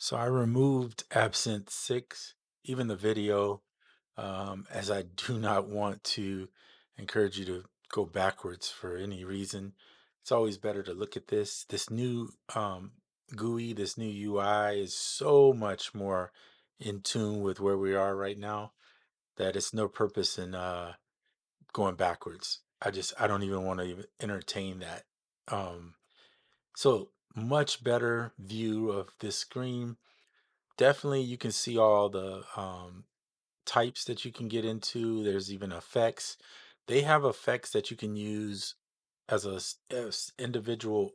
So I removed Absynth 6, even the video, as I do not want to encourage you to go backwards for any reason. It's always better to look at this. This new GUI, this new UI is so much more in tune with where we are right now that it's no purpose in going backwards. I don't even want to even entertain that. Um, so much better view of this screen. Definitely, you can see all the types that you can get into. There's even effects. They have effects that you can use as as individual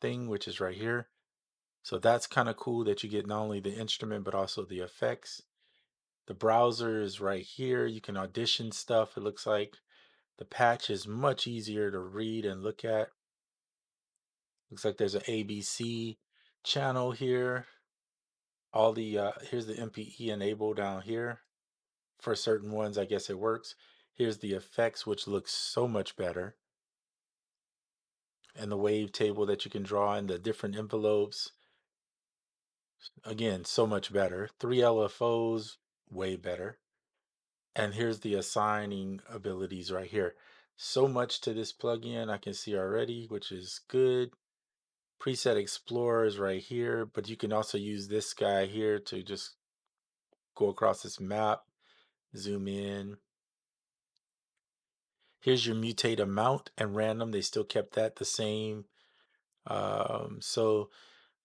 thing, which is right here. So that's kind of cool that you get not only the instrument but also the effects. The browser is right here. You can audition stuff, it looks like. The patch is much easier to read and look at. Looks like there's an ABC channel here. All the here's the MPE enable down here. For certain ones, I guess it works. Here's the effects, which looks so much better. And the wave table that you can draw in the different envelopes. Again, so much better. 3 LFOs, way better. And here's the assigning abilities right here. So much to this plugin I can see already, which is good. Preset Explorer is right here, but you can also use this guy here to just go across this map, zoom in. Here's your mutate amount and random. They still kept that the same. So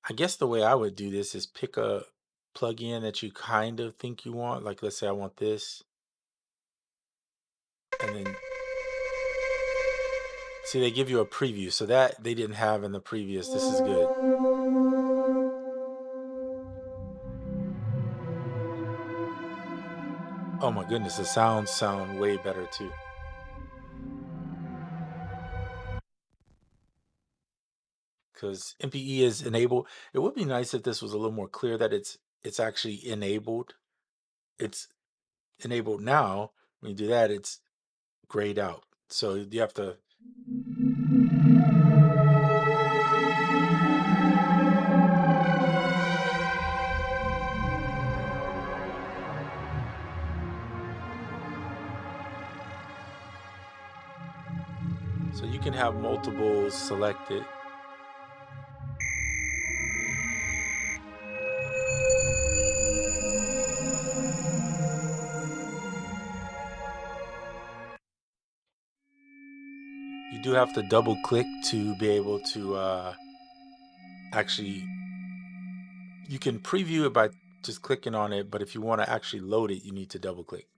I guess the way I would do this is pick a plugin that you kind of think you want. Like let's say I want this. And then see they give you a preview. So that they didn't have in the previous. This is good. Oh my goodness, the sounds sound way better too. Because MPE is enabled. It would be nice if this was a little more clear that it's actually enabled. It's enabled now. When you do that, it's grayed out. So you have to. So you can have multiples selected. You do have to double click to be able to actually, you can preview it by just clicking on it, but if you want to actually load it, you need to double click.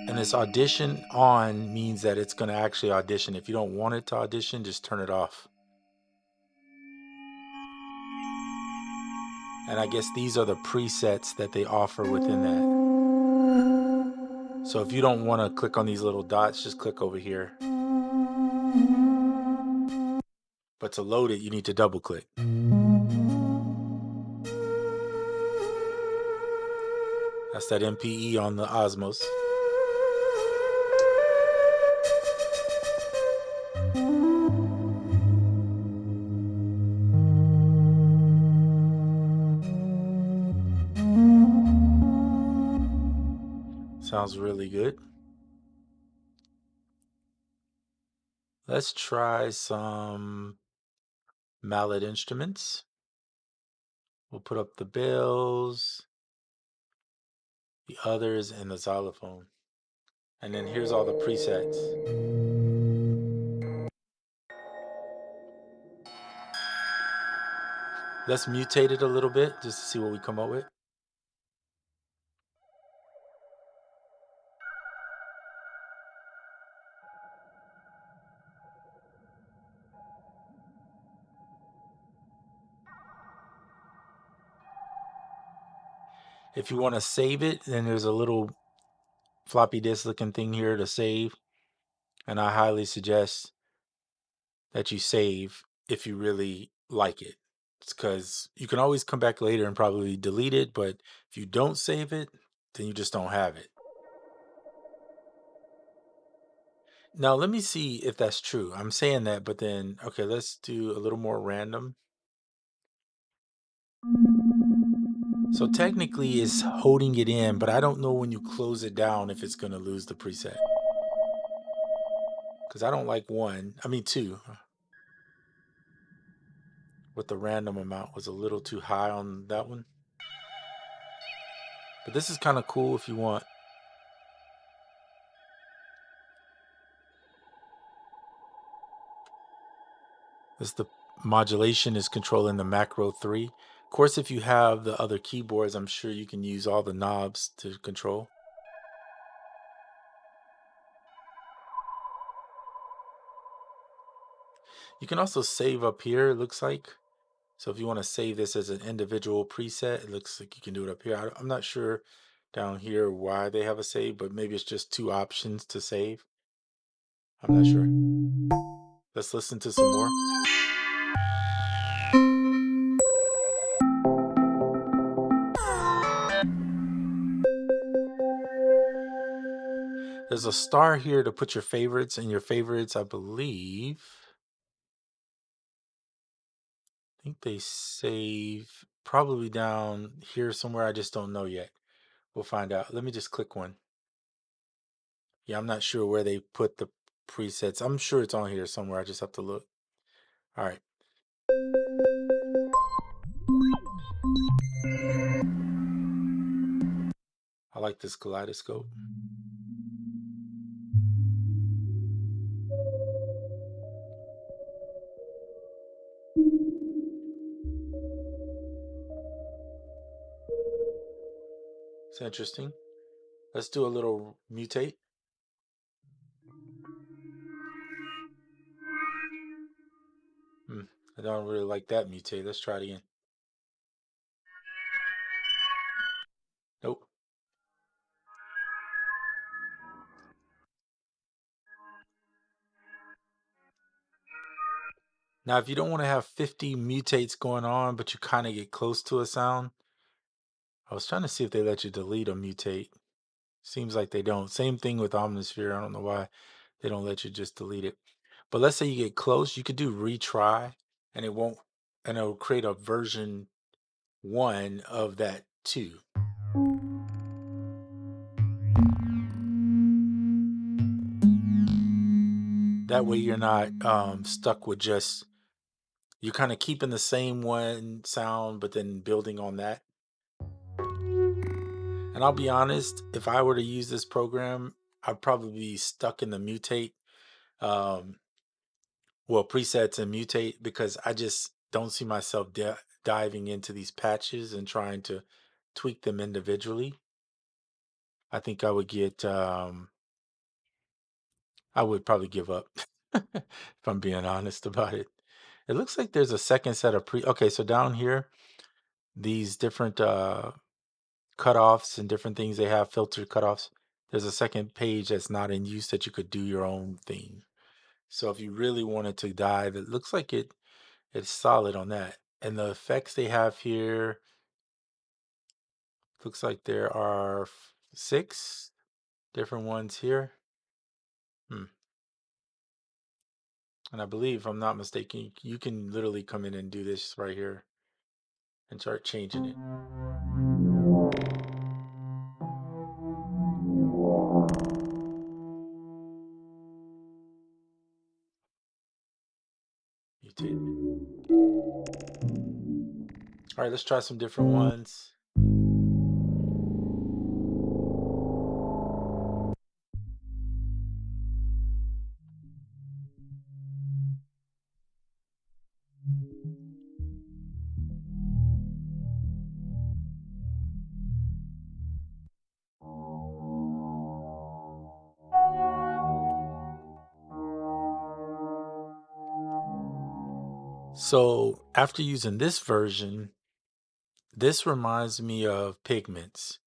And this audition on means that it's going to actually audition. If you don't want it to audition, just turn it off. And I guess these are the presets that they offer within that. So if you don't want to click on these little dots, just click over here. But to load it, you need to double click. That's that MPE on the Osmos. Sounds really good. Let's try some mallet instruments. We'll put up the bells, the others, and the xylophone. And then here's all the presets. Let's mutate it a little bit just to see what we come up with. If you want to save it, then there's a little floppy disk looking thing here to save. And I highly suggest that you save if you really like it. It's because you can always come back later and probably delete it, but if you don't save it, then you just don't have it. Now, let me see if that's true. I'm saying that, but then, okay, let's do a little more random. So technically it's holding it in, but I don't know when you close it down if it's going to lose the preset. Because I don't like two. With the random amount was a little too high on that one. But this is kind of cool if you want. This the modulation is controlling the macro 3. Of course, if you have the other keyboards, I'm sure you can use all the knobs to control. You can also save up here, it looks like. So if you want to save this as an individual preset, it looks like you can do it up here. I'm not sure down here why they have a save, but maybe it's just two options to save. I'm not sure. Let's listen to some more. There's a star here to put your favorites, and your favorites, I believe, I think they save probably down here somewhere. I just don't know yet. We'll find out. Let me just click one. Yeah, I'm not sure where they put the presets. I'm sure it's on here somewhere. I just have to look. All right. I like this kaleidoscope. It's interesting. Let's do a little mutate. I don't really like that mutate. Let's try it again. Nope. Now, if you don't want to have 50 mutates going on, but you kind of get close to a sound, I was trying to see if they let you delete a mutate. Seems like they don't. Same thing with Omnisphere. I don't know why they don't let you just delete it. But let's say you get close, you could do retry, and it won't, and it'll create a version 1 of that 2. That way you're not stuck with just, you're kind of keeping the same one sound, but then building on that. And I'll be honest, if I were to use this program, I'd probably be stuck in the mutate, um, presets and mutate, because I just don't see myself diving into these patches and trying to tweak them individually. I think I would I would probably give up if I'm being honest about it. It looks like there's a second set of okay, so down here, these different cutoffs and different things they have, filtered cutoffs. There's a second page that's not in use that you could do your own thing. So if you really wanted to dive, it looks like it's solid on that. And the effects they have here, looks like there are 6 different ones here. And I believe, if I'm not mistaken, you can literally come in and do this right here and start changing it. Mutate. All right, let's try some different ones. So after using this version, this reminds me of Pigments.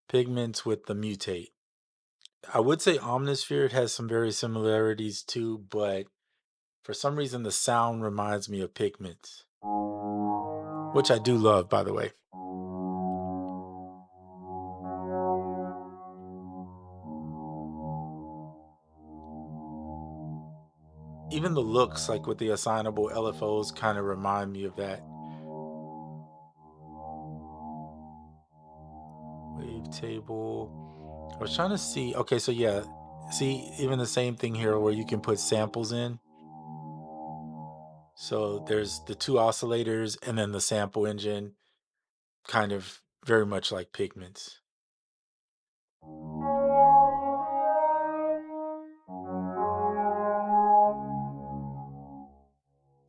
Pigments with the mutate. I would say Omnisphere has some very similarities too, but for some reason the sound reminds me of Pigments, which I do love, by the way. Even the looks, like with the assignable LFOs, kind of remind me of that. wavetable. I was trying to see. Okay, so yeah, see, even the same thing here where you can put samples in. So there's the two oscillators and then the sample engine, kind of very much like Pigments.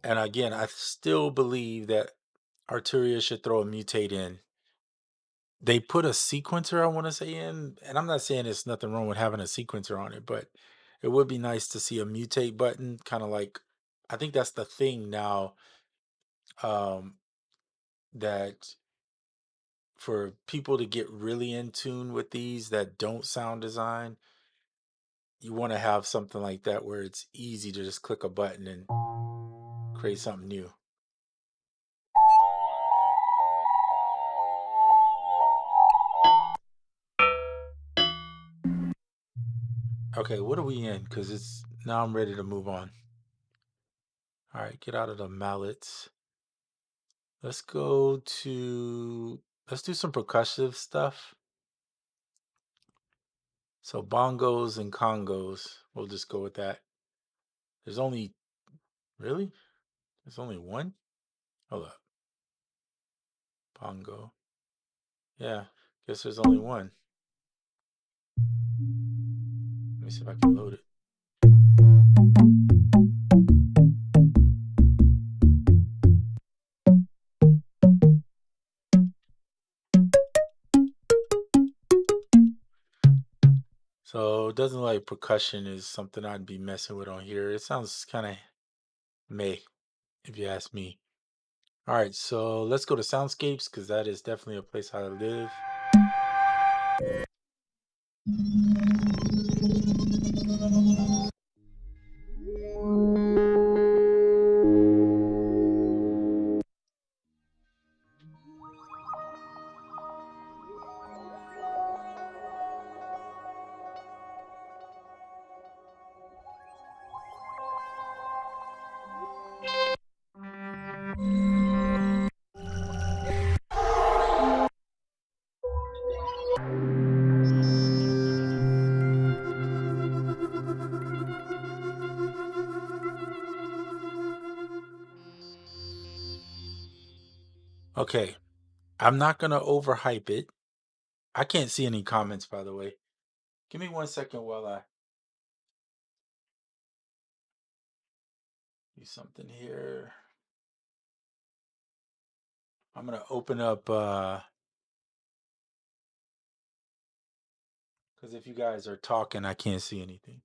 And again, I still believe that Arturia should throw a mutate in. They put a sequencer, I want to say, in, and I'm not saying there's nothing wrong with having a sequencer on it, but it would be nice to see a mutate button, kind of like, I think that's the thing now, um, that for people to get really in tune with these that don't sound design, you want to have something like that where it's easy to just click a button and create something new. Okay, what are we in? Because it's now I'm ready to move on. All right, get out of the mallets. Let's go to, let's do some percussive stuff. So bongos and congos. We'll just go with that. There's only, really? There's only one? Hold up. Bongo. Yeah, guess there's only one. Let me see if I can load it. So it doesn't look like percussion is something I'd be messing with on here. It sounds kind of meh, if you ask me. All right, so let's go to soundscapes because that is definitely a place I live. Okay, I'm not gonna overhype it. I can't see any comments, by the way. Give me 1 second while I do something here. I'm gonna open up because if you guys are talking, I can't see anything.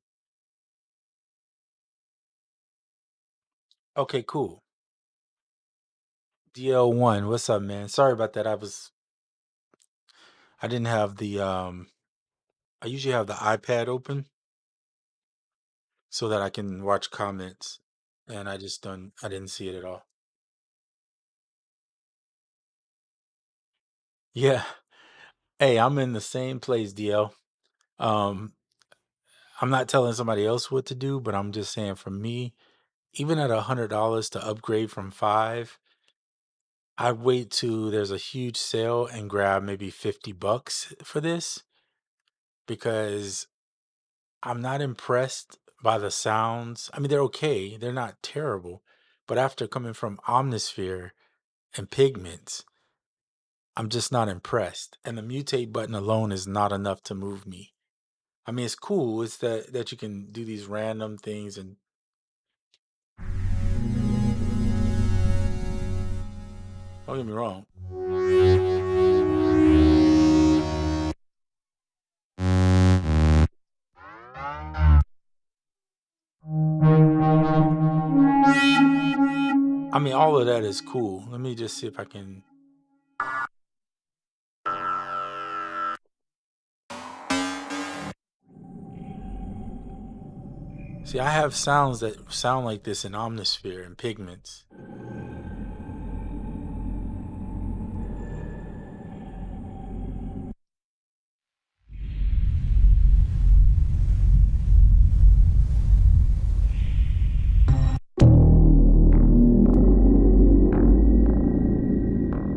Okay, cool. DL1, what's up, man? Sorry about that. I didn't have the I usually have the iPad open so that I can watch comments, and I didn't see it at all. Yeah. Hey, I'm in the same place, DL. Um, I'm not telling somebody else what to do, but I'm just saying for me, even at $100 to upgrade from 5, I'd wait till there's a huge sale and grab maybe $50 for this because I'm not impressed by the sounds. I mean, they're okay, they're not terrible, but after coming from Omnisphere and Pigments, I'm just not impressed. And the mutate button alone is not enough to move me. I mean, it's cool. It's that you can do these random things and don't get me wrong. I mean, all of that is cool. Let me just see if I can. See, I have sounds that sound like this in Omnisphere and Pigments.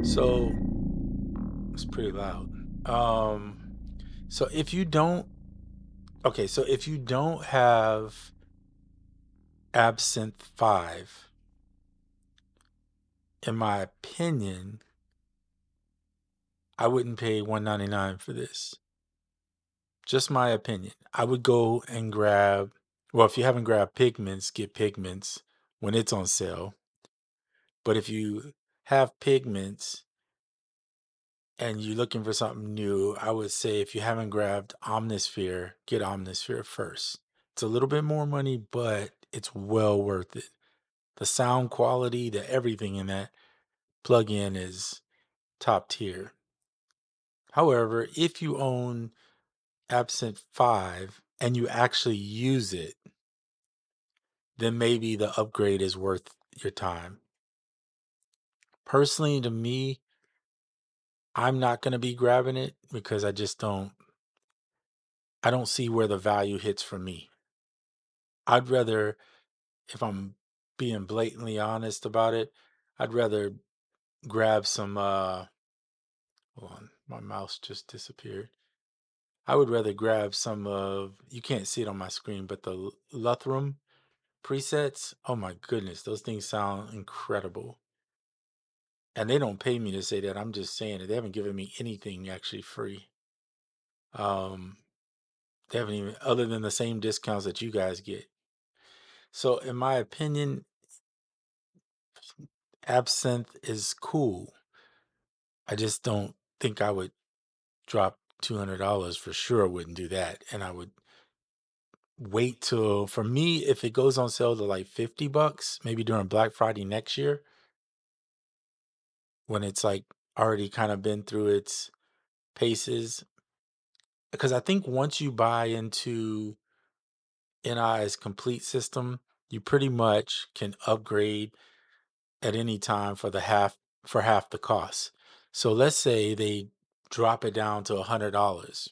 So it's pretty loud. So if you don't, okay, so if you don't have Absynth 5, in my opinion, I wouldn't pay $199 for this. Just my opinion. I would go and grab, well, if you haven't grabbed Pigments, get Pigments when it's on sale. But if you have Pigments and you're looking for something new, I would say if you haven't grabbed Omnisphere, get Omnisphere first. It's a little bit more money, but it's well worth it. The sound quality, the everything in that plugin is top tier. However, if you own Absent 5 and you actually use it, then maybe the upgrade is worth your time. Personally, to me, I'm not going to be grabbing it because I don't see where the value hits for me. I'd rather, if I'm being blatantly honest about it, I'd rather grab some, hold on, my mouse just disappeared. I would rather grab some of, you can't see it on my screen, but the Luthrum presets. Oh my goodness, those things sound incredible. And they don't pay me to say that. I'm just saying it. They haven't given me anything actually free. Um, they haven't even, other than the same discounts that you guys get. So, in my opinion, Absinthe is cool. I just don't think I would drop $200 for sure. I wouldn't do that. And I would wait till, for me, if it goes on sale to like $50, maybe during Black Friday next year, when it's like already kind of been through its paces. Because I think once you buy into NI's complete system, you pretty much can upgrade at any time for half the cost. So let's say they drop it down to $100.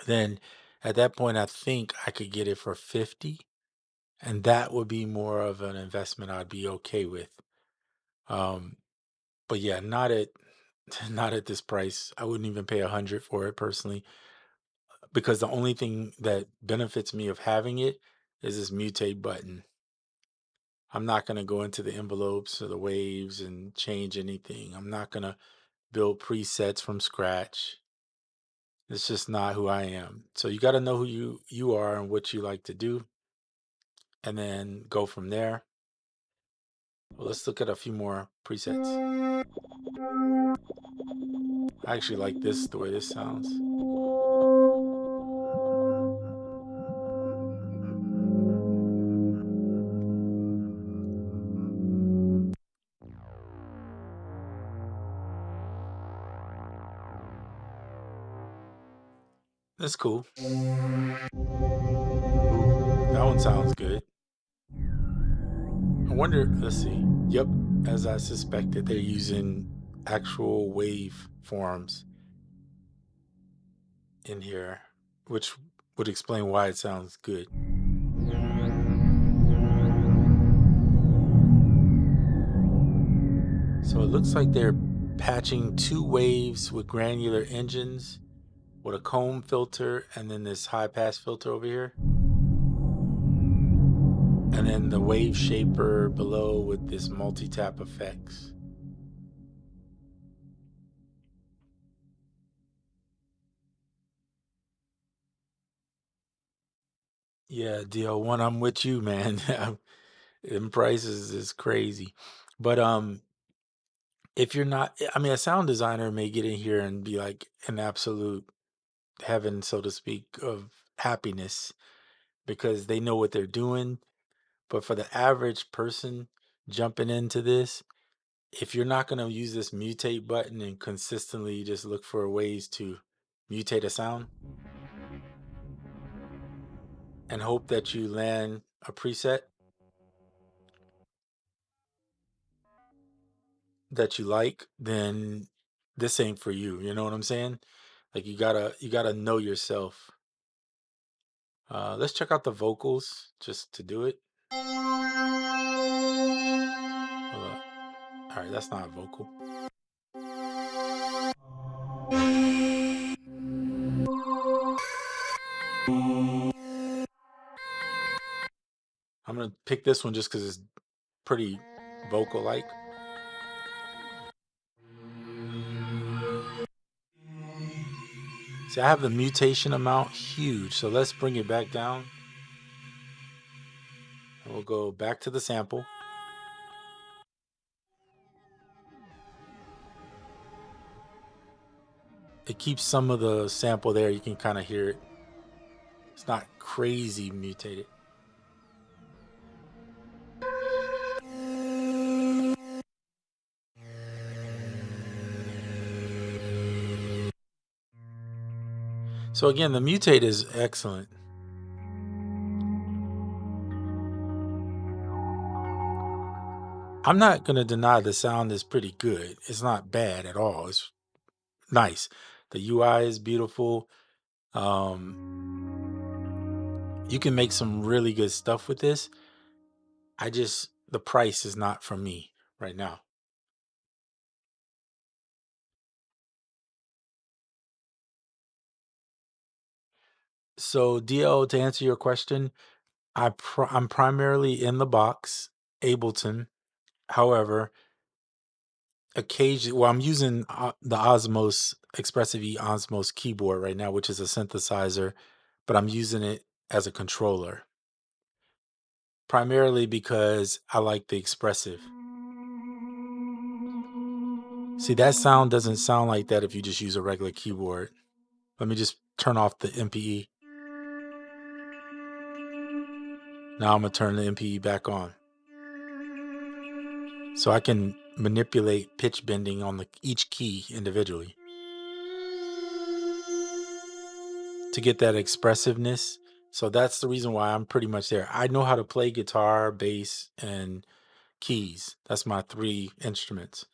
Then at that point I think I could get it for 50, and that would be more of an investment I'd be okay with. Um but yeah, not at not at this price. I wouldn't even pay 100 for it personally, because the only thing that benefits me of having it is this mutate button. I'm not going to go into the envelopes or the waves and change anything. I'm not going to build presets from scratch. It's just not who I am. So you got to know who you are and what you like to do, and then go from there. Well, let's look at a few more presets. I actually like this, the way this sounds. That's cool. Ooh, that one sounds good. I wonder, let's see. Yep, as I suspected, they're using actual wave forms in here, which would explain why it sounds good. So it looks like they're patching two waves with granular engines with a comb filter and then this high pass filter over here. And then the wave shaper below with this multi-tap effects. Yeah, DL1, I'm with you, man. Them prices is crazy. But if you're not, I mean, a sound designer may get in here and be like an absolute heaven, so to speak, of happiness because they know what they're doing. But for the average person jumping into this, if you're not going to use this mutate button and consistently just look for ways to mutate a sound and hope that you land a preset that you like, then this ain't for you. You know what I'm saying? Like you gotta know yourself. Let's check out the vocals just to do it. Hold up. All right, that's not a vocal. gonna pick this one just because it's pretty vocal like. See, I have the mutation amount huge, so let's bring it back down. And we'll go back to the sample. It keeps some of the sample there. You can kind of hear it. It's not crazy mutated. So again, the mutate is excellent. I'm not going to deny the sound is pretty good. It's not bad at all. It's nice. The UI is beautiful. You can make some really good stuff with this. The price is not for me right now. So DL, to answer your question, I'm primarily in the box, Ableton. However, occasionally, well, I'm using the Osmos Expressive E Osmos keyboard right now, which is a synthesizer, but I'm using it as a controller, primarily because I like the expressive. See, that sound doesn't sound like that if you just use a regular keyboard. Let me just turn off the MPE. Now I'm gonna turn the MPE back on. So I can manipulate pitch bending on each key individually to get that expressiveness. So that's the reason why I'm pretty much there. I know how to play guitar, bass, and keys. That's my three instruments.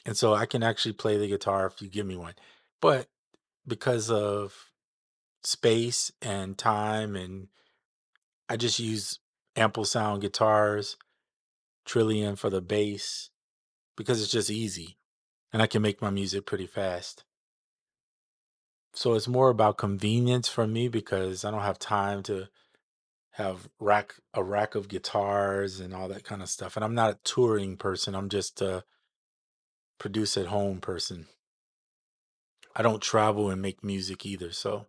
And so I can actually play the guitar if you give me one. But because of space and time, and I just use ample sound guitars, Trillion for the bass, because it's just easy and I can make my music pretty fast. So it's more about convenience for me because I don't have time to have a rack of guitars and all that kind of stuff. And I'm not a touring person. I'm just a produce at home person. I don't travel and make music either. So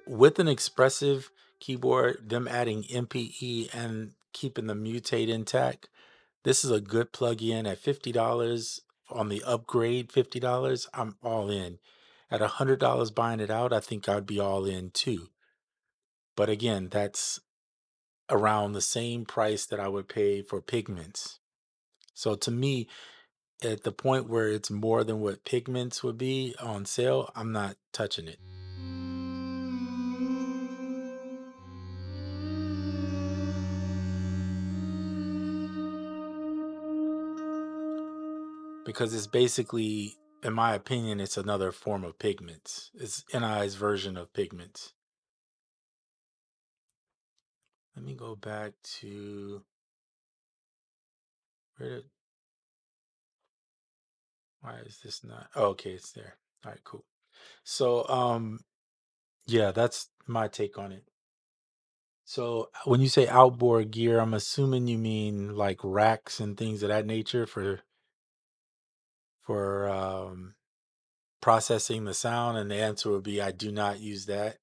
with an expressive keyboard, them adding MPE and keeping the mutate intact, this is a good plug-in at $50 on the upgrade, $50. I'm all in. At $100 buying it out, I think I'd be all in too. But again, that's around the same price that I would pay for pigments. So to me, at the point where it's more than what pigments would be on sale, I'm not touching it. Because it's basically, in my opinion, it's another form of pigments. It's NI's version of pigments. Let me go back to why is this not? Oh, okay, it's there. All right, cool. So, yeah, that's my take on it. So, when you say outboard gear, I'm assuming you mean like racks and things of that nature for processing the sound, and the answer would be I do not use that.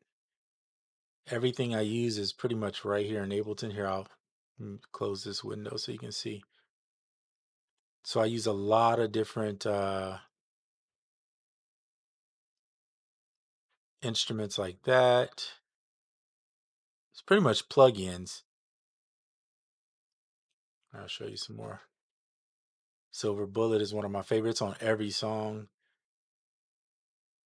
Everything I use is pretty much right here in Ableton. Here, I'll close this window so you can see. So I use a lot of different instruments like that. It's pretty much plugins. I'll show you some more. Silver Bullet is one of my favorites on every song.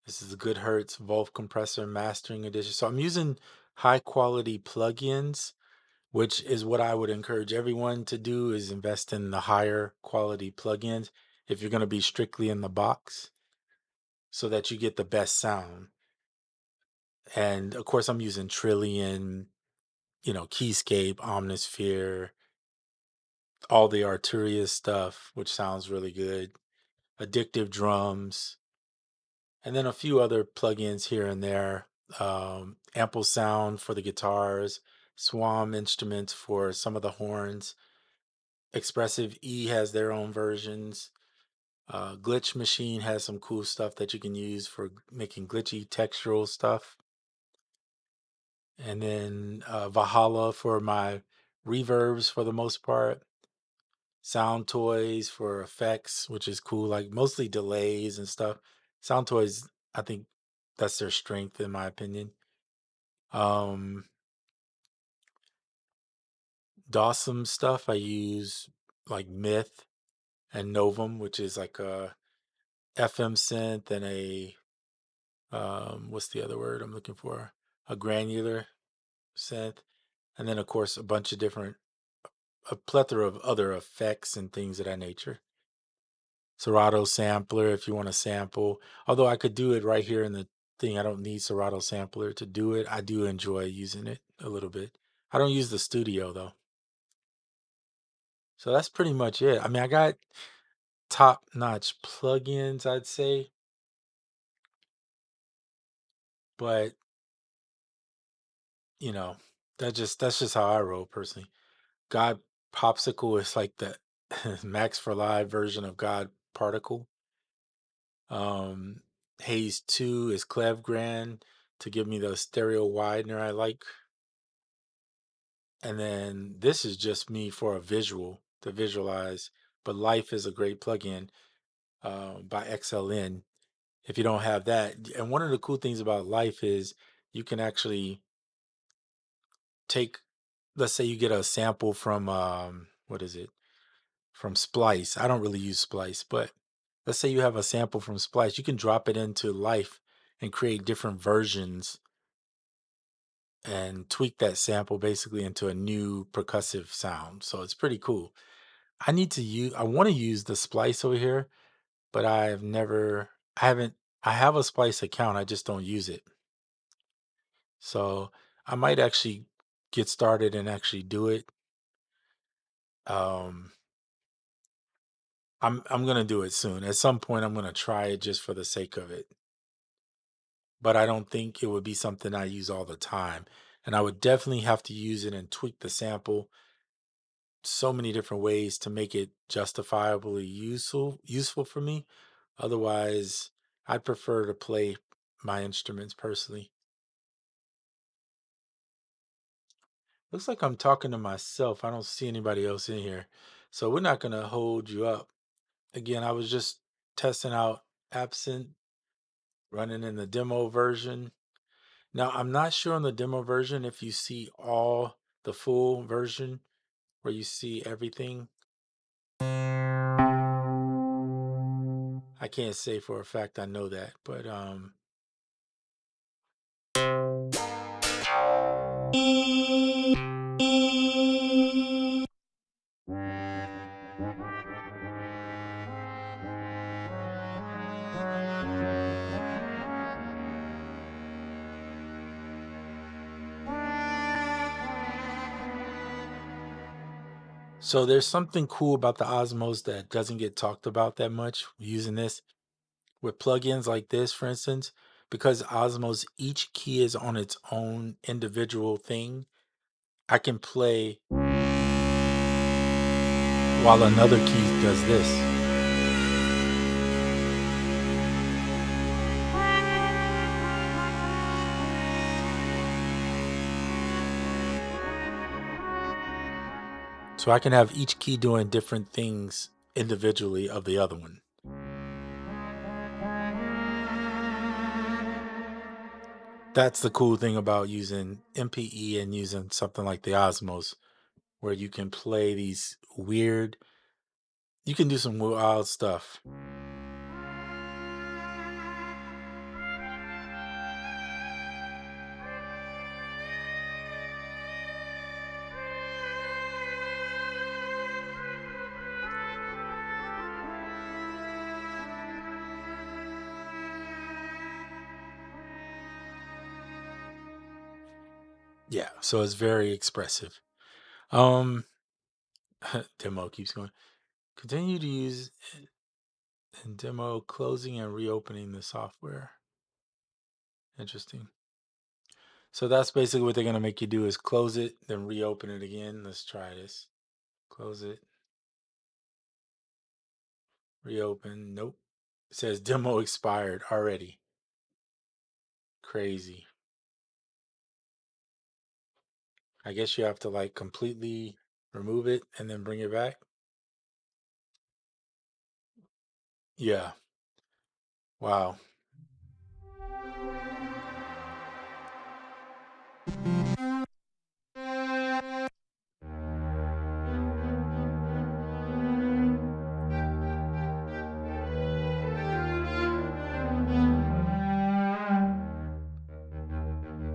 This is a good Hertz Wolf compressor mastering edition. So I'm using high quality plugins, which is what I would encourage everyone to do, is invest in the higher quality plugins if you're going to be strictly in the box so that you get the best sound. And of course I'm using Trillion, Keyscape, Omnisphere, all the Arturia stuff, which sounds really good, Addictive Drums, and then a few other plugins here and there. ample sound for the guitars, Swam instruments for some of the horns. Expressive E has their own versions. Glitch Machine has some cool stuff that you can use for making glitchy textural stuff. And then Valhalla for my reverbs for the most part. Sound Toys for effects, which is cool, like mostly delays and stuff. Sound Toys, I think that's their strength in my opinion. Um Dawsome stuff I use like Myth and Novum, which is like a FM synth and a what's the other word I'm looking for? A granular synth. And then of course a bunch of different a plethora of other effects and things of that nature. Serato sampler if you want to sample. Although I could do it right here in the thing. I don't need Serato sampler to do it. I do enjoy using it a little bit. I don't use the studio though. So that's pretty much it. I mean, I got top notch plugins, I'd say, but you know, that's just how I roll personally. God Popsicle is like the Max for Live version of God Particle. Um, Haze 2 is Clev Grand to give me the stereo widener I like. And then this is just me for a visual to visualize. But Life is a great plugin by XLN. If you don't have that, and one of the cool things about Life is you can actually take, let's say you get a sample from what is it? From Splice. I don't really use Splice, but let's say you have a sample from Splice, you can drop it into Life and create different versions and tweak that sample basically into a new percussive sound. So it's pretty cool. I want to use the Splice over here, but I haven't, I have a Splice account, I just don't use it. So I might actually get started and actually do it. Um, I'm gonna do it soon. At some point, I'm gonna try it just for the sake of it. But I don't think it would be something I use all the time. And I would definitely have to use it and tweak the sample so many different ways to make it justifiably useful for me. Otherwise, I'd prefer to play my instruments personally. Looks like I'm talking to myself. I don't see anybody else in here. So we're not gonna hold you up. Again, I was just testing out Absynth, running in the demo version. Now, I'm not sure on the demo version if you see all the full version where you see everything. I can't say for a fact I know that, but so there's something cool about the Osmos that doesn't get talked about that much using this with plugins like this, for instance, because Osmos, each key is on its own individual thing. I can play while another key does this. So I can have each key doing different things individually of the other one. That's the cool thing about using MPE and using something like the Osmos, where you can play these weird, you can do some wild stuff. Yeah, so it's very expressive. Um, demo keeps going. Continue to use in demo, closing and reopening the software. Interesting. So that's basically what they're gonna make you do is close it, then reopen it again. Let's try this. Close it, reopen. Nope. It says demo expired already. Crazy. I guess you have to like completely remove it and then bring it back. Yeah. Wow.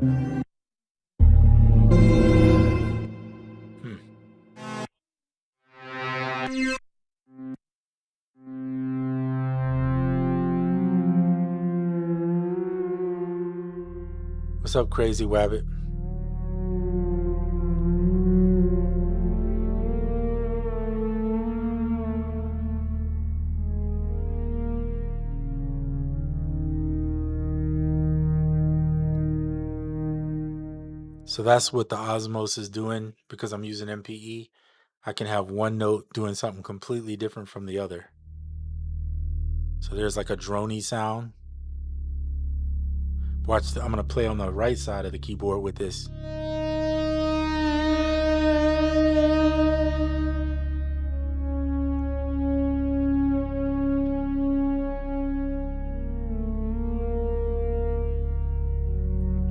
Hmm. What's up, Crazy Wabbit? So that's what the Osmos is doing because I'm using MPE. I can have one note doing something completely different from the other. So there's like a droney sound. Watch, I'm going to play on the right side of the keyboard with this.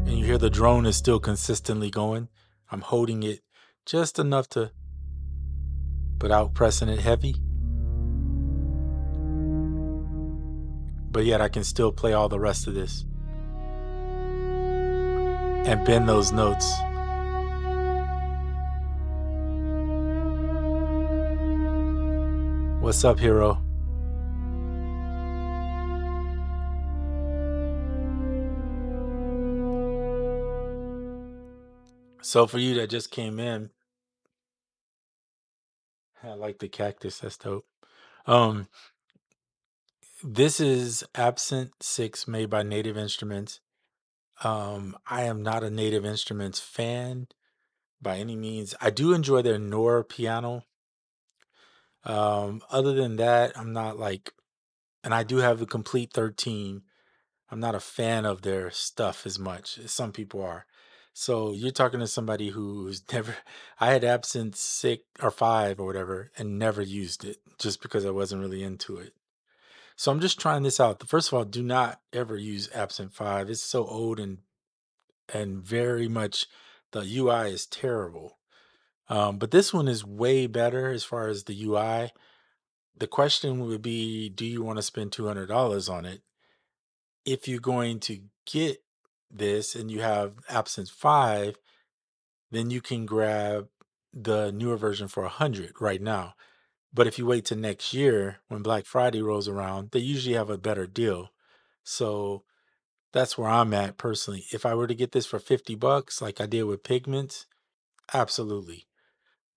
And you hear the drone is still consistently going. I'm holding it just enough to, without pressing it heavy. But yet I can still play all the rest of this and bend those notes. What's up, hero? So for you that just came in, I like the cactus. That's dope. Um, this is Absent 6 made by Native Instruments. I am not a Native Instruments fan by any means. I do enjoy their Nor piano. Other than that, I'm not like, and I do have the complete 13. I'm not a fan of their stuff as much as some people are. So you're talking to somebody who's never, I had Absinthe 6 or 5 or whatever and never used it just because I wasn't really into it. So I'm just trying this out. First of all, do not ever use Absinthe 5. It's so old and very much the UI is terrible. But this one is way better as far as the UI. The question would be, do you want to spend $200 on it? If you're going to get this and you have Absence 5, then you can grab the newer version for 100 right now. But if you wait till next year when Black Friday rolls around, they usually have a better deal. So that's where I'm at personally. If I were to get this for 50 bucks, like I did with Pigments, absolutely.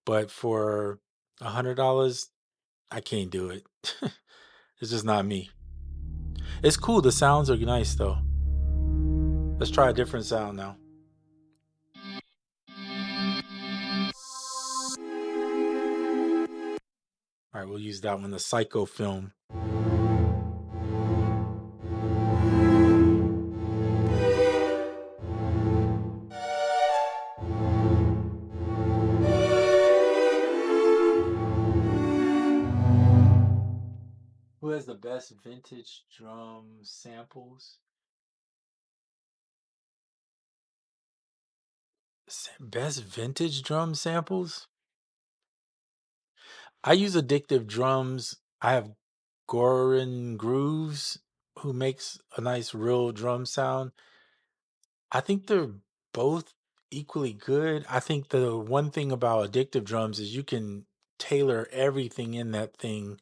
But for $100, I can't do it. It's just not me. It's cool. The sounds are nice though. Let's try a different sound now. All right, we'll use that one, the Psycho film. Who has the best vintage drum samples? Best vintage drum samples? I use Addictive Drums. I have Goran Grooves, who makes a nice real drum sound. I think they're both equally good. I think the one thing about Addictive Drums is you can tailor everything in that thing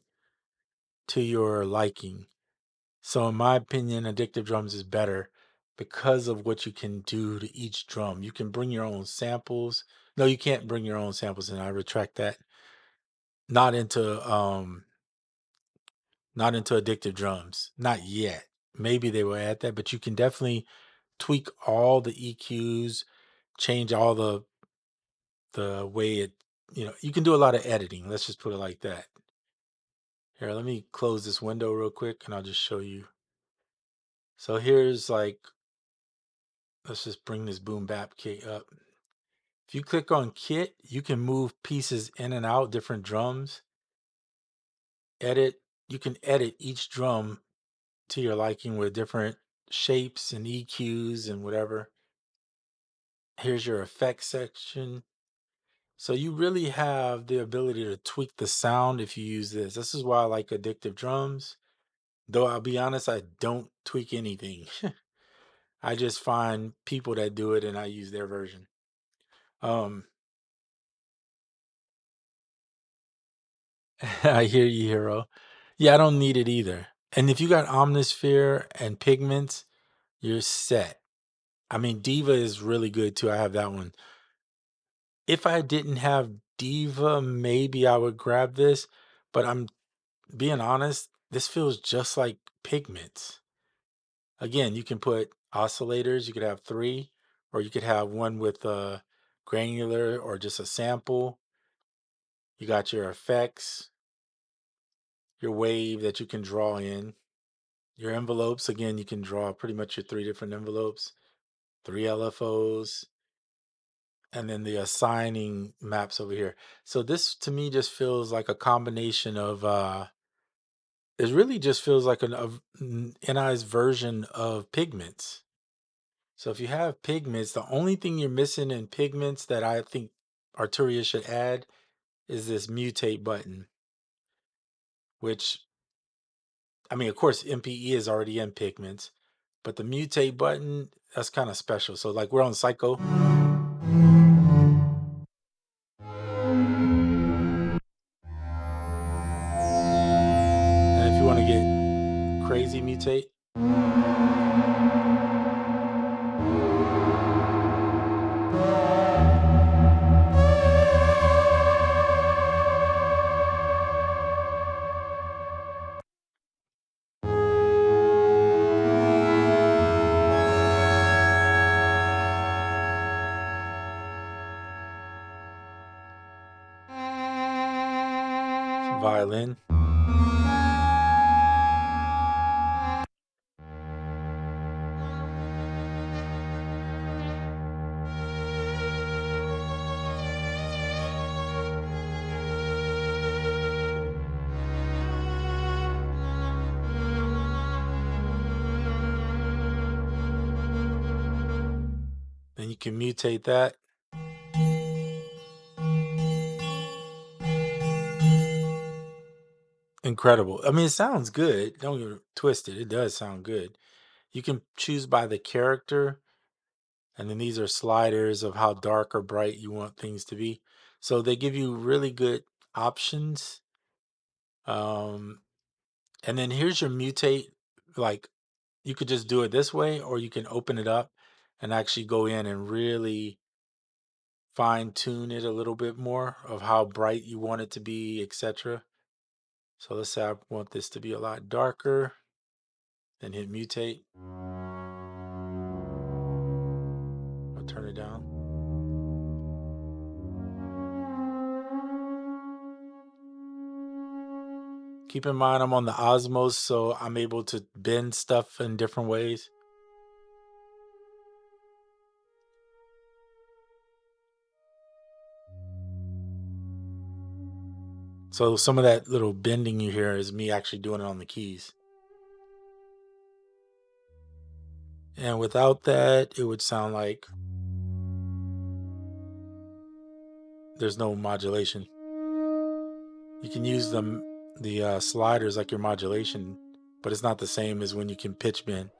to your liking. So in my opinion, Addictive Drums is better because of what you can do to each drum. You can bring your own samples. No, you can't bring your own samples, and I retract that. Not into not into Addictive Drums. Not yet. Maybe they will add that, but you can definitely tweak all the EQs, change all the way it, you can do a lot of editing. Let's just put it like that. Here, let me close this window real quick and I'll just show you. So here's like, let's just bring this boom bap kit up. If you click on kit, you can move pieces in and out, different drums. Edit, you can edit each drum to your liking with different shapes and EQs and whatever. Here's your effects section. So you really have the ability to tweak the sound if you use this. This is why I like Addictive Drums. Though I'll be honest, I don't tweak anything. I just find people that do it and I use their version. Um, I hear you, hero. Yeah, I don't need it either. And if you got Omnisphere and Pigments, you're set. I mean, Diva is really good too. I have that one. If I didn't have Diva, maybe I would grab this, but I'm being honest, this feels just like Pigments. Again, you can put oscillators, you could have 3, or you could have one with a granular or just a sample. You got your effects, your wave that you can draw in, your envelopes. Again, you can draw pretty much your 3 different envelopes, 3 LFOs, and then the assigning maps over here. So this to me just feels like a combination of it really just feels like an NI's version of Pigments. So if you have Pigments, the only thing you're missing in Pigments that I think Arturia should add is this mutate button, which, I mean, of course, MPE is already in Pigments, but the mutate button, that's kind of special. So like we're on Psycho. And if you want to get crazy mutate, violin. Then you can mutate that. Incredible. I mean, it sounds good. Don't get it twisted. It does sound good. You can choose by the character, and then these are sliders of how dark or bright you want things to be. So they give you really good options. And then here's your mutate. Like you could just do it this way, or you can open it up and actually go in and really fine tune it a little bit more of how bright you want it to be, etc. So let's say I want this to be a lot darker, then hit mutate. I'll turn it down. Keep in mind I'm on the Osmos, so I'm able to bend stuff in different ways. So some of that little bending you hear is me actually doing it on the keys. And without that, it would sound like there's no modulation. You can use the sliders like your modulation, but it's not the same as when you can pitch bend.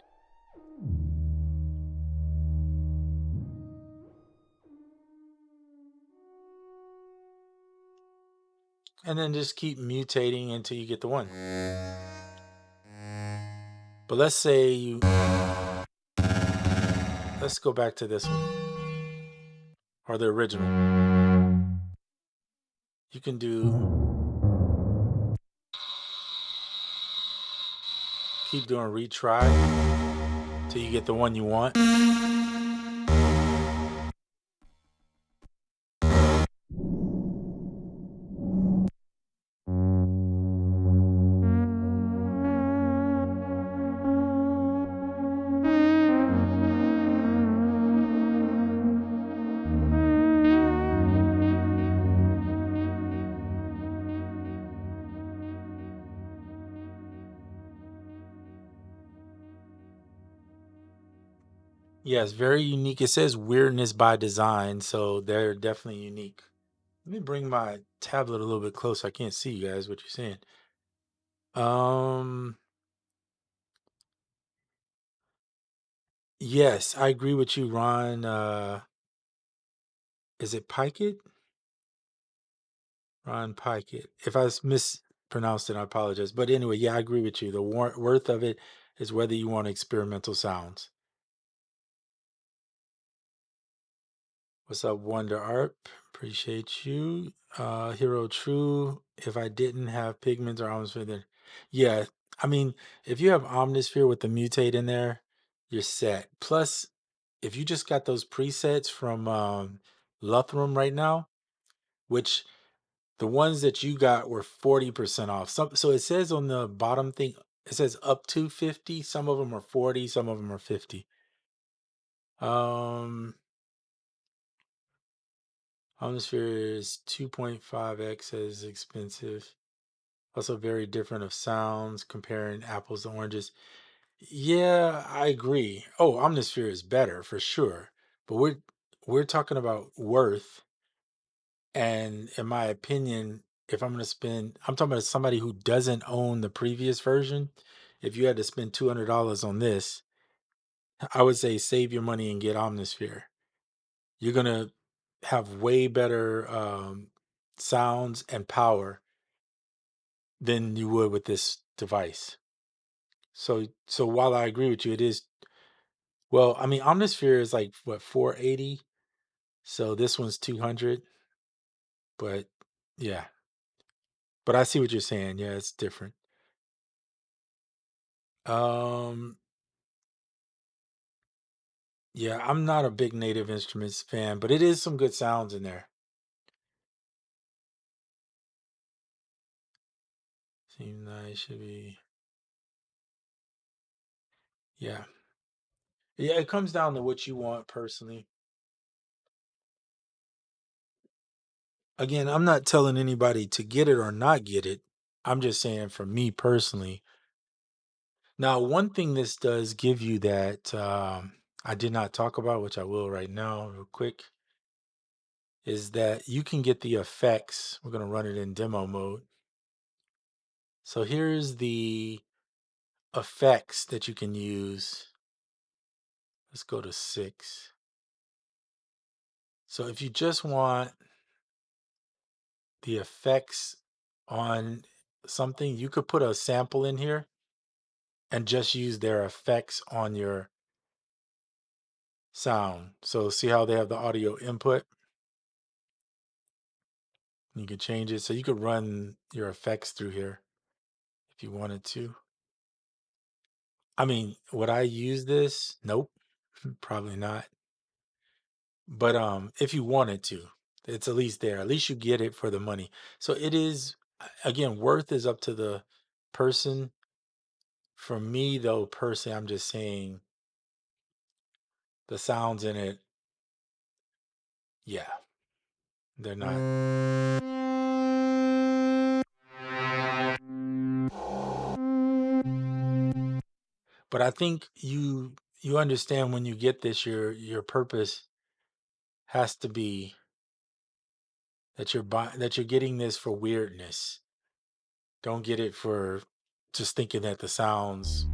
And then just keep mutating until you get the one. But let's say let's go back to this one, or the original. You can keep doing retry So you get the one you want. Yes, very unique. It says weirdness by design, so they're definitely unique. Let me bring my tablet a little bit closer. I can't see you guys what you're saying. Um, yes, I agree with you, Ron. Is it Pikett? Ron Pikett. If I mispronounced it, I apologize. But anyway, yeah, I agree with you. The worth of it is whether you want experimental sounds. What's up, Wonder Art? Appreciate you. Hero True. If I didn't have pigments or Omnisphere, then yeah. I mean, if you have Omnisphere with the mutate in there, you're set. Plus, if you just got those presets from Luthrum right now, which the ones that you got were 40% off. So it says on the bottom thing, it says up to 50. Some of them are 40, some of them are 50. Um, Omnisphere is 2.5x as expensive. Also very different of sounds, comparing apples to oranges. Yeah, I agree. Oh, Omnisphere is better for sure. But we're talking about worth, and in my opinion, if I'm gonna spend, I'm talking about somebody who doesn't own the previous version. If you had to spend $200 on this, I would say save your money and get Omnisphere. You're gonna have way better sounds and power than you would with this device. So while I agree with you, it is, well, I mean, Omnisphere is like what, 480, so this one's 200, but yeah. But I see what you're saying. Yeah, it's different. Um yeah, I'm not a big Native Instruments fan, but it is some good sounds in there. Seems nice, should be, yeah. Yeah, it comes down to what you want personally. Again, I'm not telling anybody to get it or not get it. I'm just saying for me personally. Now, one thing this does give you that I did not talk about, which I will right now, real quick, is that you can get the effects. We're going to run it in demo mode. So here's the effects that you can use. Let's go to 6. So if you just want the effects on something, you could put a sample in here and just use their effects on your sound. So see how they have the audio input? You could change it. So you could run your effects through here if you wanted to. I mean, would I use this? Nope, probably not. But if you wanted to, it's at least there. At least you get it for the money. So it is, again, worth is up to the person. For me though, personally, I'm just saying the sounds in it, yeah, they're not. But I think you understand when you get this, your purpose has to be that that you're getting this for weirdness. Don't get it for just thinking that the sounds.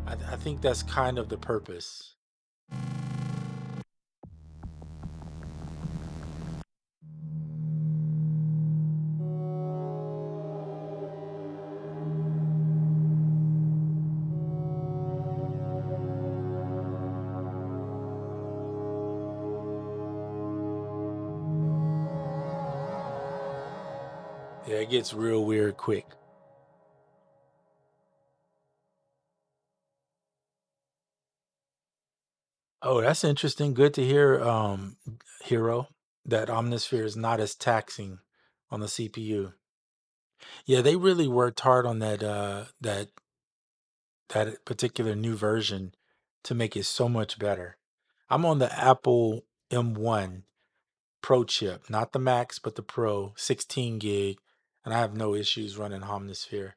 I think that's kind of the purpose. Yeah, it gets real weird quick. Oh, that's interesting. Good to hear, Hero, that Omnisphere is not as taxing on the CPU. Yeah, they really worked hard on that particular new version to make it so much better. I'm on the Apple M1 Pro chip, not the Max, but the Pro, 16 gig, and I have no issues running Omnisphere.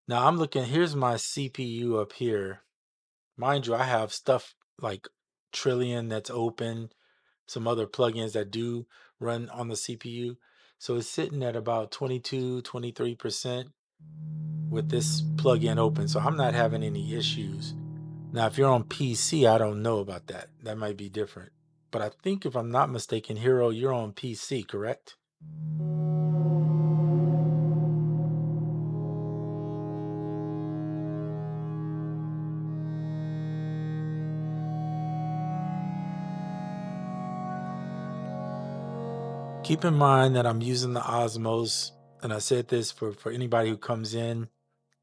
Now I'm looking, here's my CPU up here. Mind you, I have stuff like Trillion that's open, some other plugins that do run on the CPU. So it's sitting at about 22, 23% with this plugin open. So I'm not having any issues. Now, if you're on PC, I don't know about that. That might be different. But I think if I'm not mistaken, Hero, you're on PC, correct? Keep in mind that I'm using the Osmos, and I said this for anybody who comes in,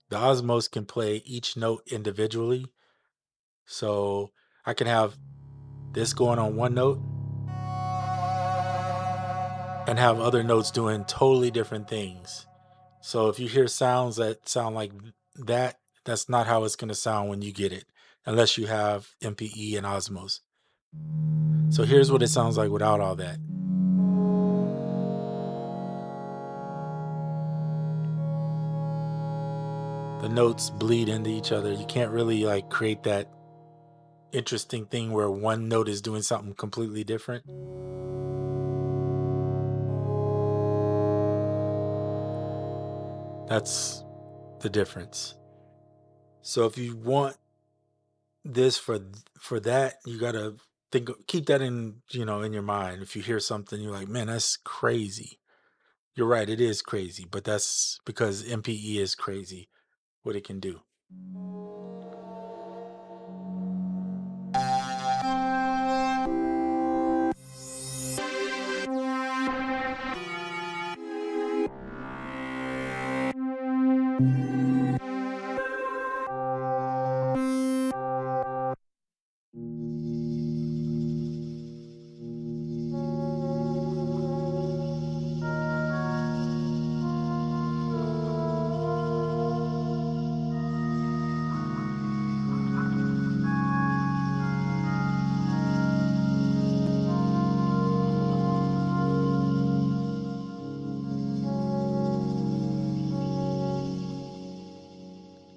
the Osmos can play each note individually. So I can have this going on one note and have other notes doing totally different things. So if you hear sounds that sound like that, that's not how it's going to sound when you get it, unless you have MPE and Osmos. So here's what it sounds like without all that. The notes bleed into each other. You can't really like create that interesting thing where one note is doing something completely different. That's the difference. So if you want this for that, you gotta keep that in, in your mind. If you hear something, you're like, man, that's crazy. You're right, it is crazy, but that's because MPE is crazy what it can do.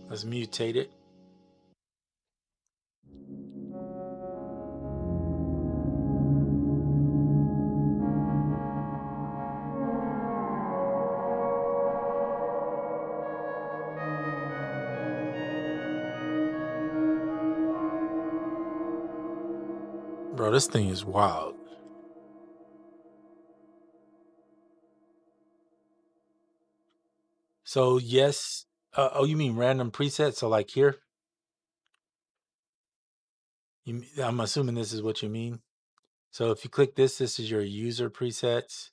Let's mutate it. Bro, this thing is wild. So yes, oh, you mean random presets? So like here, I'm assuming this is what you mean. So if you click this, this is your user presets.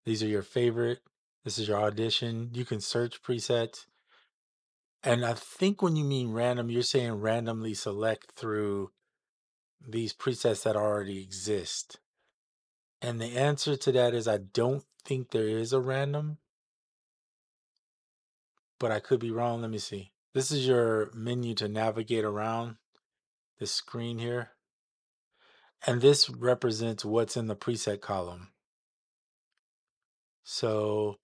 These are your favorite. This is your audition. You can search presets. And I think when you mean random, you're saying randomly select through these presets that already exist. And the answer to that is I don't think there is a random, but I could be wrong. Let me see. This is your menu to navigate around this screen here. And this represents what's in the preset column. So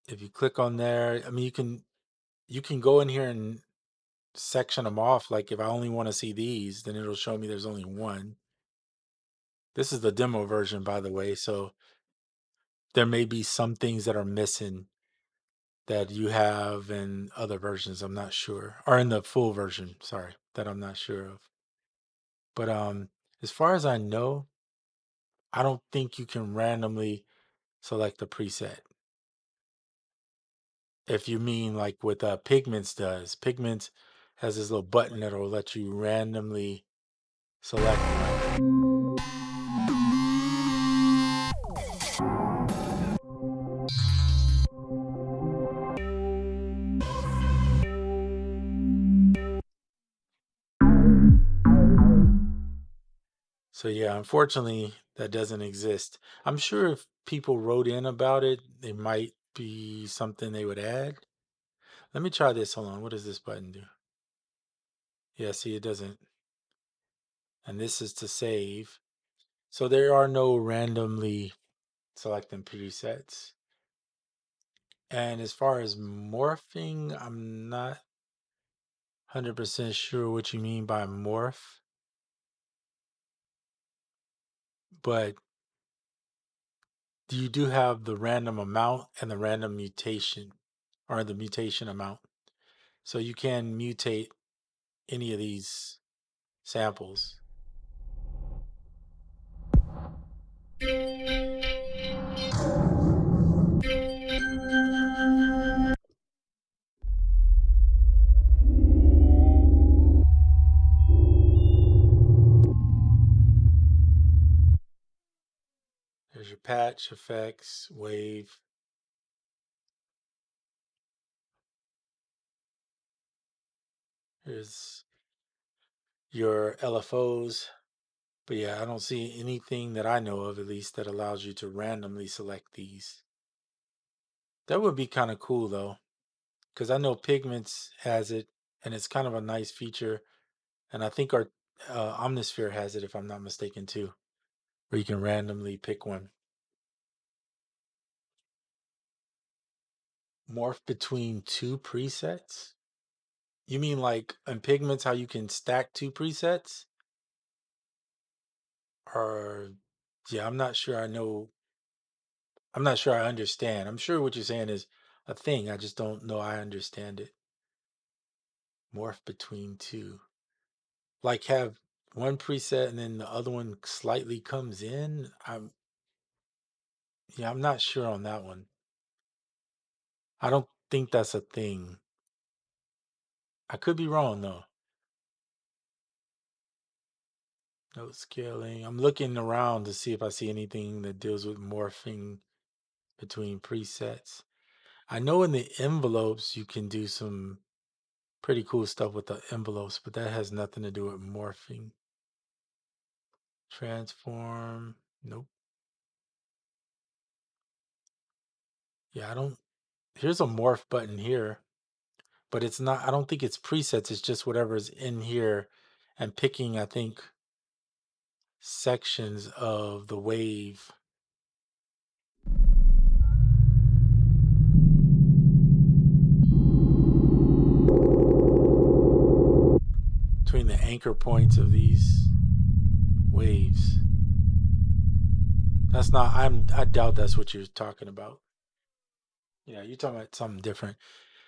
if you click on there, I mean you can go in here and section them off. Like if I only want to see these, then it'll show me there's only one. This is the demo version, by the way, so there may be some things that are missing that you have in other versions. I'm not sure, or in the full version. Sorry, that I'm not sure of. But as far as I know, I don't think you can randomly select the preset. If you mean like what Pigments does, Pigments has this little button that'll let you randomly select one. So yeah, unfortunately, that doesn't exist. I'm sure if people wrote in about it, it might be something they would add. Let me try this. Hold on. What does this button do? Yeah, see, it doesn't. And this is to save. So there are no randomly selecting presets. And as far as morphing, I'm not 100% sure what you mean by morph, but you do have the random amount and the random mutation, or the mutation amount. So you can mutate any of these samples. There's your patch, effects, wave. Here's your LFOs. But yeah, I don't see anything that I know of, at least, that allows you to randomly select these. That would be kind of cool though, because I know Pigments has it, and it's kind of a nice feature. And I think our Omnisphere has it, if I'm not mistaken, too, where you can randomly pick one. Morph between two presets? You mean like in Pigments, how you can stack two presets? Or, yeah, I'm not sure I know. I'm not sure I understand. I'm sure what you're saying is a thing. I just don't know I understand it. Morph between two. Like have one preset and then the other one slightly comes in. Yeah, I'm not sure on that one. I don't think that's a thing. I could be wrong though. No scaling. I'm looking around to see if I see anything that deals with morphing between presets. I know in the envelopes you can do some pretty cool stuff with the envelopes, but that has nothing to do with morphing. Transform. Nope. Yeah, I don't. Here's a morph button here, but it's not. I don't think it's presets. It's just whatever's in here and picking, I think, sections of the wave. Between the anchor points of these waves. That's not. I doubt that's what you're talking about. Yeah, you're talking about something different.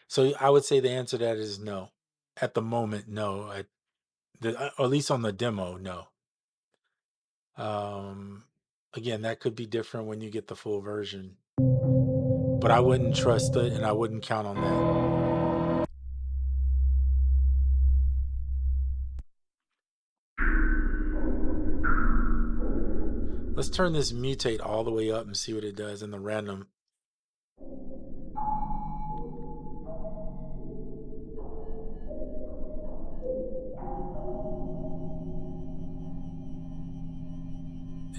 So I would say the answer to that is no. At the moment, no. Or at least on the demo, no. Um, Again, that could be different when you get the full version, but I wouldn't trust it and I wouldn't count on that. Let's turn this mutate all the way up and see what it does in the random.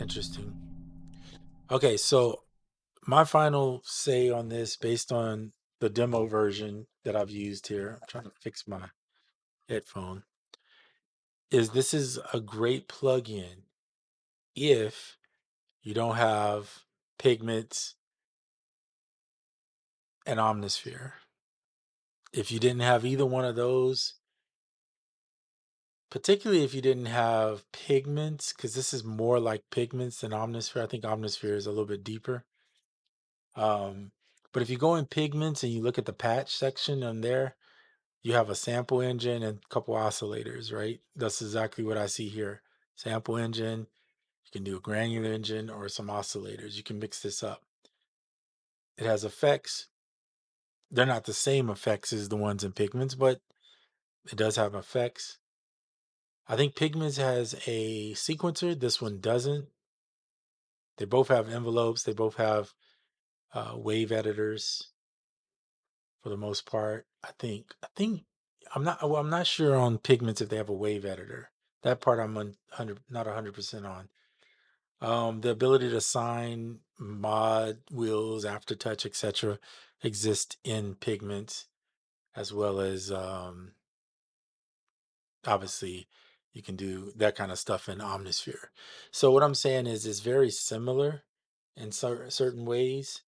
Interesting. Okay, so my final say on this, based on the demo version that I've used here, I'm trying to fix my headphone, is this is a great plugin if you don't have Pigments and Omnisphere. If you didn't have either one of those, particularly if you didn't have Pigments, because this is more like Pigments than Omnisphere. I think Omnisphere is a little bit deeper. Um, but if you go in Pigments and you look at the patch section on there, you have a sample engine and a couple oscillators, right? That's exactly what I see here. Sample engine, you can do a granular engine or some oscillators. You can mix this up. It has effects. They're not the same effects as the ones in Pigments, but it does have effects. I think Pigments has a sequencer. This one doesn't. They both have envelopes. They both have wave editors for the most part. I think I'm not. Well, I'm not sure on Pigments if they have a wave editor. That part I'm not 100% on. The ability to sign mod wheels, aftertouch, etc., exist in Pigment, as well as obviously you can do that kind of stuff in Omnisphere. So what I'm saying is it's very similar in certain ways.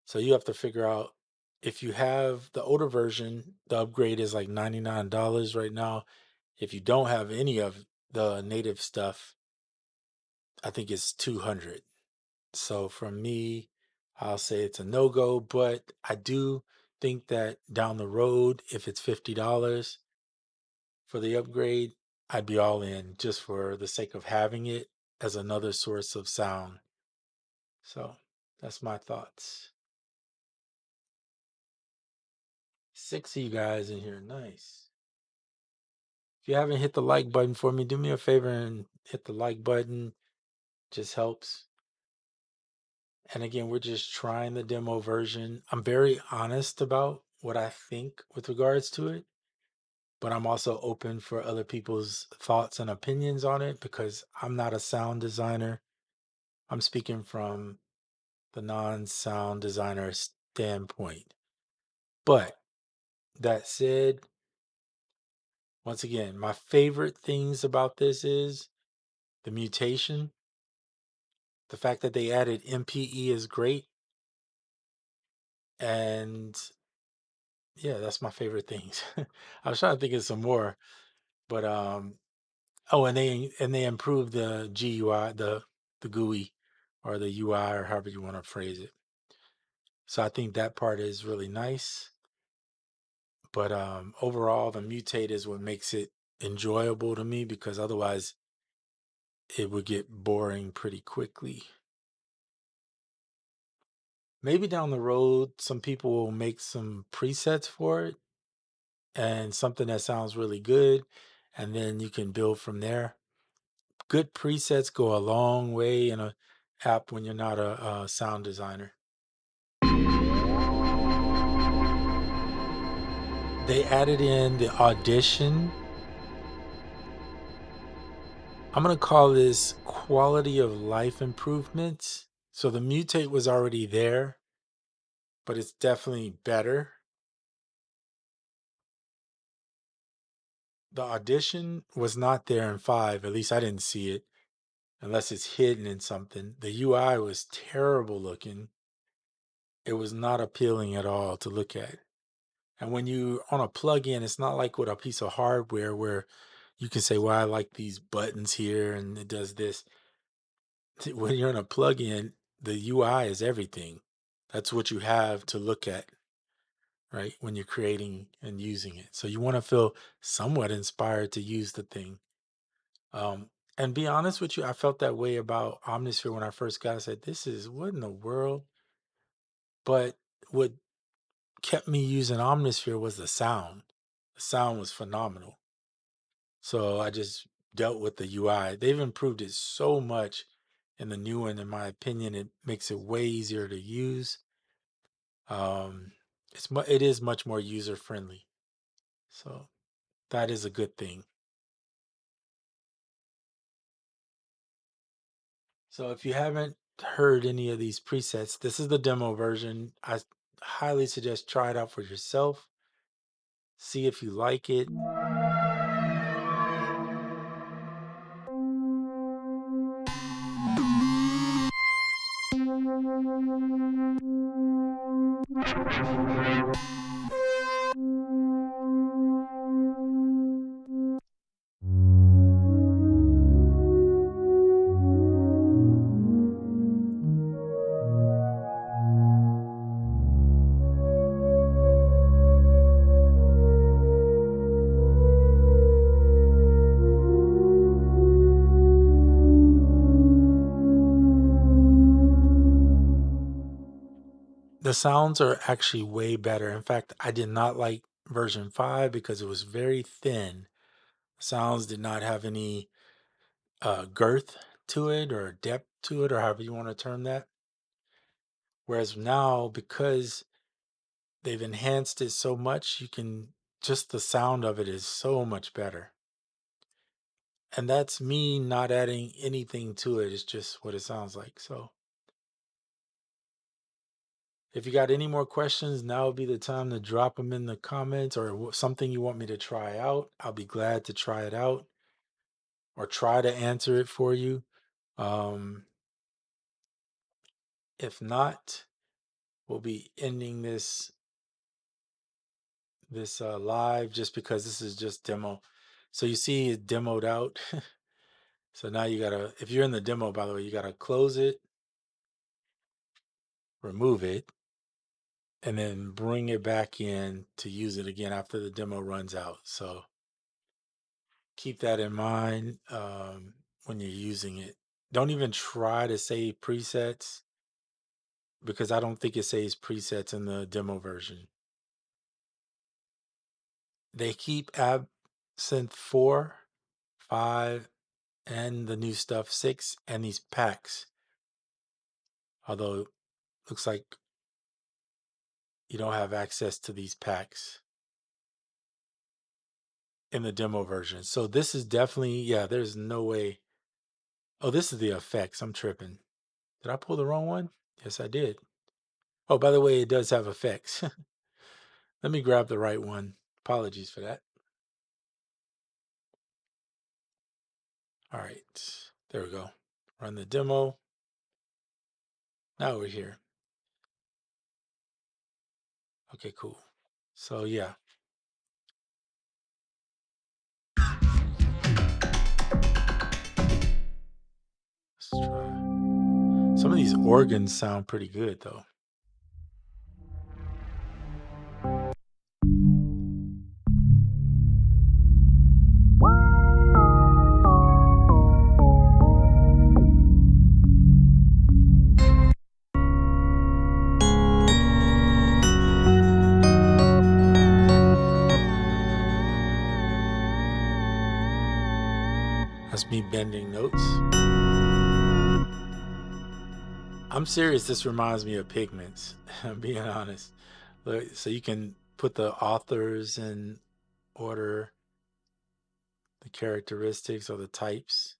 So you have to figure out if you have the older version, the upgrade is like $99 right now. If you don't have any of the native stuff, I think it's 200. So for me, I'll say it's a no-go, but I do think that down the road, if it's $50 for the upgrade, I'd be all in just for the sake of having it as another source of sound. So that's my thoughts. 6 of you guys in here. Nice. If you haven't hit the like button for me, do me a favor and hit the like button. Just helps. And again, we're just trying the demo version. I'm very honest about what I think with regards to it, but I'm also open for other people's thoughts and opinions on it because I'm not a sound designer. I'm speaking from the non-sound designer standpoint. But that said, once again, my favorite things about this is the mutation. The fact that they added MPE is great. And yeah, that's my favorite things. I was trying to think of some more, but oh, and they improved the GUI, the GUI or the UI or however you want to phrase it. So I think that part is really nice. But overall, the mutate is what makes it enjoyable to me because otherwise it would get boring pretty quickly. Maybe down the road, some people will make some presets for it and something that sounds really good, and then you can build from there. Good presets go a long way in a app when you're not a sound designer. They added in the audition. I'm going to call this quality of life improvements. So the mutate was already there, but it's definitely better. The audition was not there in 5, at least I didn't see it, unless it's hidden in something. The UI was terrible looking. It was not appealing at all to look at. And when you on a plug-in, it's not like with a piece of hardware where you can say, well, I like these buttons here and it does this. When you're on a plug-in, the UI is everything. That's what you have to look at, right? When you're creating and using it. So you want to feel somewhat inspired to use the thing. And be honest with you, I felt that way about Omnisphere when I first got it. I said, this is what in the world? But what kept me using Omnisphere was the sound. The sound was phenomenal. So I just dealt with the UI. They've improved it so much in the new one, in my opinion. It makes it way easier to use. Um, it is much more user friendly. So that is a good thing. So if you haven't heard any of these presets, this is the demo version. I highly suggest try it out for yourself. See if you like it. The sounds are actually way better. In fact, I did not like version 5 because it was very thin. Sounds did not have any girth to it or depth to it, or however you want to term that. Whereas now, because they've enhanced it so much, you can just the sound of it is so much better. And that's me not adding anything to it. It's just what it sounds like. So if you got any more questions, now would be the time to drop them in the comments, or something you want me to try out. I'll be glad to try it out or try to answer it for you. Um, if not, we'll be ending this live, just because this is just demo. So you see it demoed out. So now you gotta, if you're in the demo, by the way, you gotta close it, remove it, and then bring it back in to use it again after the demo runs out. So keep that in mind when you're using it. Don't even try to save presets, because I don't think it saves presets in the demo version. They keep Absynth 4, 5, and the new stuff 6, and these packs. Although it looks like you don't have access to these packs in the demo version. So this is definitely, yeah, there's no way. Oh, this is the effects. I'm tripping. Did I pull the wrong one? Yes, I did. Oh, by the way, it does have effects. Let me grab the right one. Apologies for that. All right, there we go. Run the demo. Now we're here. Okay, cool. So yeah. Let's try. Some of these organs sound pretty good though. That's me bending notes. I'm serious, this reminds me of Pigments. I'm being honest. Look, so you can put the authors in order, the characteristics or the types.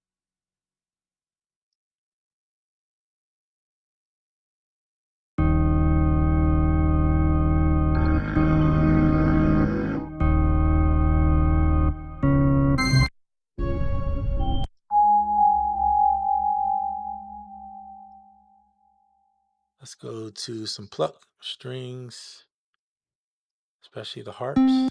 Let's go to some pluck strings, especially the harps.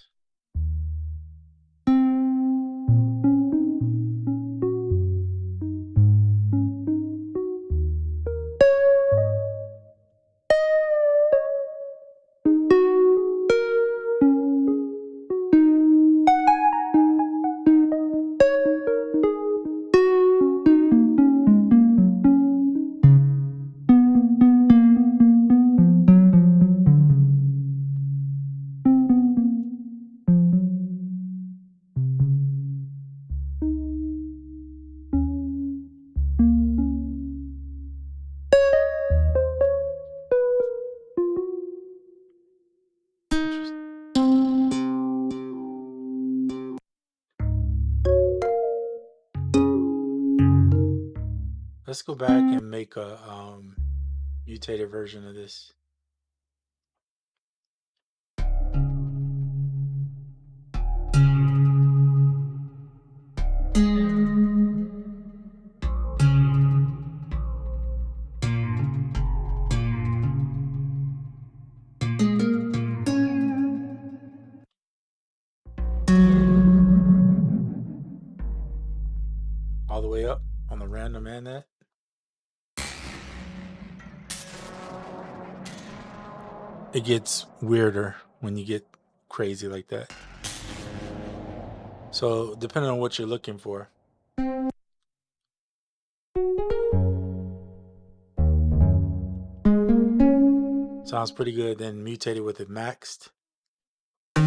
Let's go back and make a mutated version of this. All the way up on the random and that. It gets weirder when you get crazy like that. So depending on what you're looking for. Sounds pretty good. Then mutate it with it maxed. You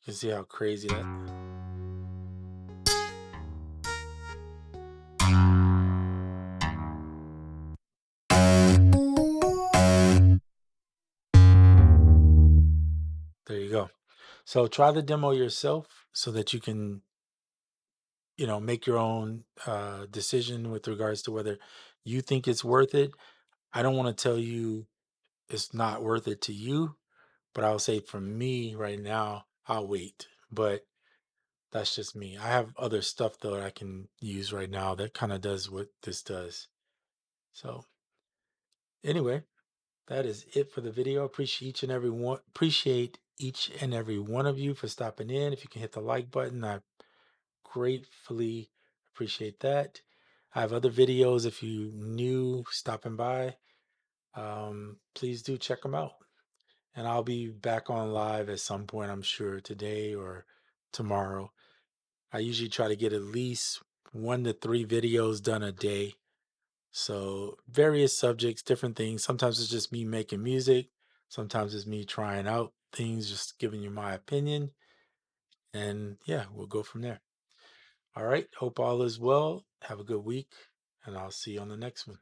can see how crazy that. So try the demo yourself so that you can, make your own decision with regards to whether you think it's worth it. I don't want to tell you it's not worth it to you, but I'll say for me right now, I'll wait. But that's just me. I have other stuff though that I can use right now that kind of does what this does. So anyway, that is it for the video. Appreciate each and every one of you for stopping in. If you can hit the like button, I gratefully appreciate that. I have other videos if you new stopping by. Please do check them out. And I'll be back on live at some point, I'm sure today or tomorrow. I usually try to get at least 1 to 3 videos done a day. So various subjects, different things. Sometimes it's just me making music. Sometimes it's me trying out things, just giving you my opinion. And yeah, we'll go from there. All right. Hope all is well. Have a good week, and I'll see you on the next one.